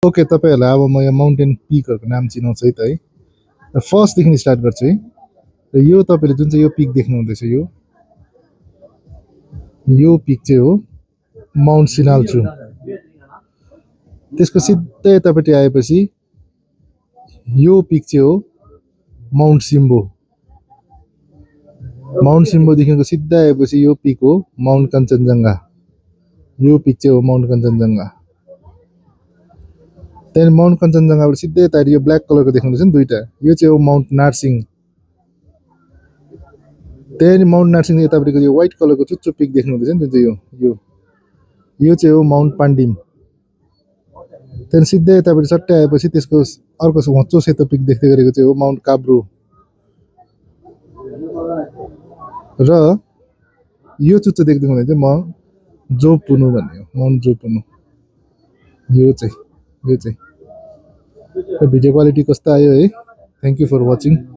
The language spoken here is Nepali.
ओके, तपाईँहरूलाई अब म यहाँ माउन्टेन पिकहरूको नाम चिनाउँछु है त है। फर्स्टदेखि स्टार्ट गर्छु है। र यो तपाईँले जुन चाहिँ यो पिक देख्नुहुँदैछ यो पिक चाहिँ हो माउन्ट सिनाल्चु। त्यसको सिधै यतापट्टि आएपछि यो पिक चाहिँ हो माउन्ट सिम्बो। माउन्ट सिम्बोदेखिको सिधै आएपछि यो पिक हो माउन्ट कञ्चनजङ्घा। यो पिक चाहिँ हो माउन्ट कञ्चनजङ्घा। त्यहाँदेखि माउन्ट कञ्चनजङ्घाबाट सिधै यता यो ब्ल्याक कलरको देख्नुहुँदैछ नि दुईटा, यो चाहिँ हो माउन्ट नार्सिङ। त्यहाँदेखि माउन्ट नार्सिङ यतापट्टिको यो व्हाइट कलरको चुच्चो पिक देख्नुहुँदैछ नि जुन चाहिँ यो चाहिँ हो माउन्ट पाण्डिम। त्यहाँदेखि सिधै यतापट्टि सट्टै आएपछि त्यसको अर्को होचो सेतो पिक देख्दै गरेको चाहिँ हो माउन्ट काब्रो। र यो चुच्चो देख्दै हुँदा चाहिँ माउन्ट जोपुनु भन्ने हो, माउन्ट जोपुनु। यो चाहिँ भिडियो क्वालिटी कस्तो आयो है। Thank you for watching.